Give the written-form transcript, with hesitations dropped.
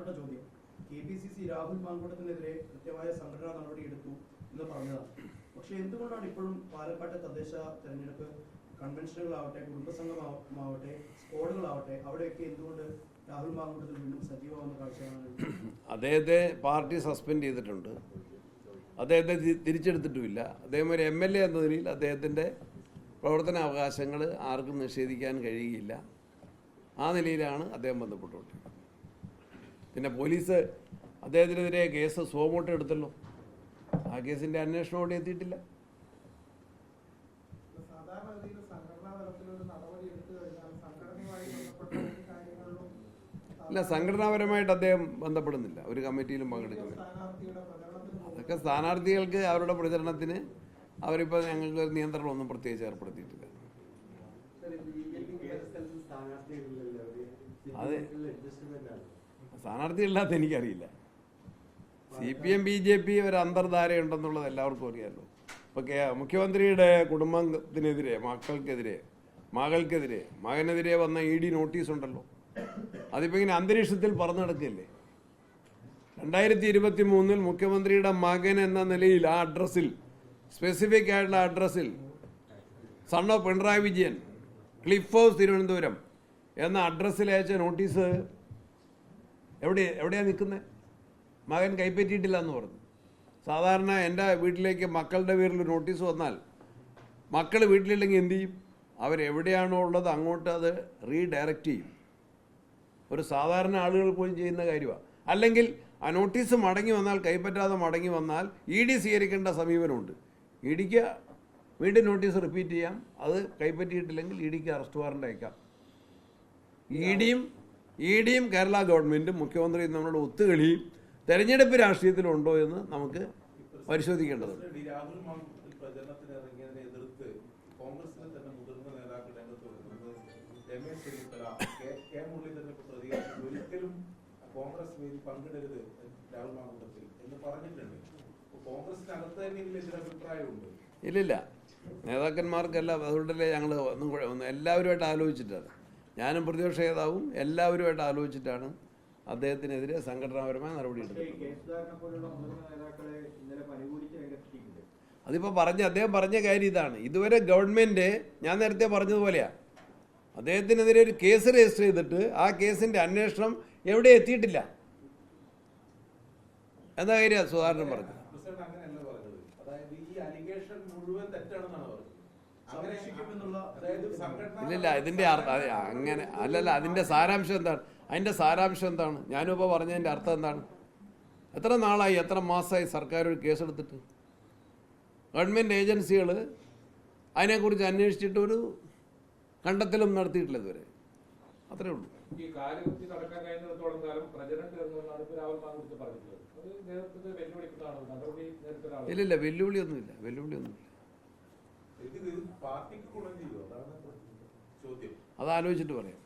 പ്രധാനപ്പെട്ട ചോദ്യം. KPCC രാഹുൽ മാങ്കൂട്ടത്തിനെതിരെ കൃത്യമായ സംഘടനാ നടപടി എടുത്തു എന്ന് പറഞ്ഞതാണ്. പക്ഷെ എന്തുകൊണ്ടാണ് ഇപ്പോഴും പാലക്കാട്ടെ തദ്ദേശ തെരഞ്ഞെടുപ്പ് കൺവെൻഷനുകളാവട്ടെ, കുടുംബസംഘമാവട്ടെ, സ്ക്വാഡുകളാവട്ടെ, അവിടെയൊക്കെ എന്തുകൊണ്ട് രാഹുൽ മാങ്കൂട്ടത്തിൽ വീണ്ടും സജീവമാകുന്ന കാഴ്ചയാണ്? അദ്ദേഹത്തെ പാർട്ടി സസ്പെൻഡ് ചെയ്തിട്ടുണ്ട്. അദ്ദേഹത്തെ തിരിച്ചെടുത്തിട്ടുമില്ല. അദ്ദേഹം ഒരു MLA എന്ന നിലയിൽ അദ്ദേഹത്തിൻ്റെ പ്രവർത്തന അവകാശങ്ങൾ ആർക്കും നിഷേധിക്കാൻ കഴിയുകയില്ല. ആ നിലയിലാണ് അദ്ദേഹം ബന്ധപ്പെട്ടുകൊണ്ടിരിക്കുന്നത്. പിന്നെ പോലീസ് അദ്ദേഹത്തിനെതിരെ കേസ് സുമോട്ടോ എടുത്തല്ലോ. ആ കേസിൻ്റെ അന്വേഷണം അവിടെ എത്തിയിട്ടില്ല. ഇല്ല, സംഘടനാപരമായിട്ട് അദ്ദേഹം ബന്ധപ്പെടുന്നില്ല, ഒരു കമ്മിറ്റിയിലും പങ്കെടുക്കുന്നില്ല. അതൊക്കെ സ്ഥാനാർത്ഥികൾക്ക് അവരുടെ പ്രചരണത്തിന് അവരിപ്പോൾ ഞങ്ങൾക്ക് ഒരു നിയന്ത്രണമൊന്നും പ്രത്യേകിച്ച് ഏർപ്പെടുത്തിയിട്ടില്ല. അതെ, സ്ഥാനാർത്ഥികളില്ലാത്ത എനിക്കറിയില്ല. CPM BJP ഒരു അന്തർധാരയുണ്ടെന്നുള്ളത് എല്ലാവർക്കും അറിയാമല്ലോ. ഇപ്പോൾ മുഖ്യമന്ത്രിയുടെ കുടുംബത്തിനെതിരെ, മകൾക്കെതിരെ, മകനെതിരെ വന്ന ED നോട്ടീസ് ഉണ്ടല്ലോ. അതിപ്പോൾ ഇങ്ങനെ അന്തരീക്ഷത്തിൽ പറന്നു നടക്കില്ലേ. 2023 മുഖ്യമന്ത്രിയുടെ മകൻ എന്ന നിലയിൽ ആ അഡ്രസ്സിൽ, സ്പെസിഫിക് ആയിട്ടുള്ള അഡ്രസ്സിൽ, son of Pinarayi Vijayan, cliff house Thiruvananthapuram എന്ന അഡ്രസ്സിൽ അയച്ച നോട്ടീസ് എവിടെയാണ് നിൽക്കുന്നത്? മകൻ കൈപ്പറ്റിയിട്ടില്ല എന്ന് പറഞ്ഞു. സാധാരണ എൻ്റെ വീട്ടിലേക്ക് മക്കളുടെ പേരിൽ നോട്ടീസ് വന്നാൽ മക്കൾ വീട്ടിലില്ലെങ്കിൽ എന്ത് ചെയ്യും? അവരെവിടെയാണോ ഉള്ളത് അങ്ങോട്ട് അത് റീഡയറക്റ്റ് ചെയ്യും. ഒരു സാധാരണ ആളുകൾ പോലും ചെയ്യുന്ന കാര്യമാണ്. അല്ലെങ്കിൽ ആ നോട്ടീസ് മടങ്ങി വന്നാൽ, കൈപ്പറ്റാതെ മടങ്ങി വന്നാൽ ED സ്വീകരിക്കേണ്ട സമീപനമുണ്ട്. EDക്ക് വീണ്ടും നോട്ടീസ് റിപ്പീറ്റ് ചെയ്യാം. അത് കൈപ്പറ്റിയിട്ടില്ലെങ്കിൽ EDക്ക് അറസ്റ്റ് വാറണ്ട് അയക്കാം. EDയും കേരള ഗവൺമെൻറ്റും മുഖ്യമന്ത്രിയും തമ്മിലുള്ള ഒത്തുകളിയും തെരഞ്ഞെടുപ്പ് രാഷ്ട്രീയത്തിലുണ്ടോ എന്ന് നമുക്ക് പരിശോധിക്കേണ്ടതുണ്ട്. ഇല്ലില്ല, നേതാക്കന്മാർക്കല്ല. അതുകൊണ്ടല്ലേ ഞങ്ങൾ എല്ലാവരുമായിട്ട് ആലോചിച്ചിട്ടാണ്, ഞാനും പ്രതിപക്ഷ നേതാവും എല്ലാവരുമായിട്ട് ആലോചിച്ചിട്ടാണ് അദ്ദേഹത്തിനെതിരെ സംഘടനാപരമായ നടപടിയെടുത്തത്. അതിപ്പോൾ അദ്ദേഹം പറഞ്ഞ കാര്യം ഇതാണ്. ഇതുവരെ ഗവൺമെൻറ്, ഞാൻ നേരത്തെ പറഞ്ഞതുപോലെയാണ്, അദ്ദേഹത്തിനെതിരെ ഒരു കേസ് രജിസ്റ്റർ ചെയ്തിട്ട് ആ കേസിൻ്റെ അന്വേഷണം എവിടെ എത്തിയിട്ടില്ല എന്ന കാര്യം സുധാകരൻ പറഞ്ഞു. ഇല്ലില്ല, ഇതിൻ്റെ അങ്ങനെ അല്ലല്ല. അതിൻ്റെ സാരാംശം എന്താണ്? ഞാനിപ്പോൾ പറഞ്ഞതിൻ്റെ അർത്ഥം എന്താണ്? എത്ര നാളായി, എത്ര മാസമായി സർക്കാർ ഒരു കേസെടുത്തിട്ട്? ഗവൺമെൻറ് ഏജൻസികൾ അതിനെക്കുറിച്ച് അന്വേഷിച്ചിട്ട് ഒരു കണ്ടെത്തലും നടത്തിയിട്ടില്ല ഇതുവരെ. അത്രേ ഉള്ളൂ. ഇല്ലില്ല, വെല്ലുവിളിയൊന്നുമില്ല. അത് ആലോചിച്ചിട്ട് പറയാം.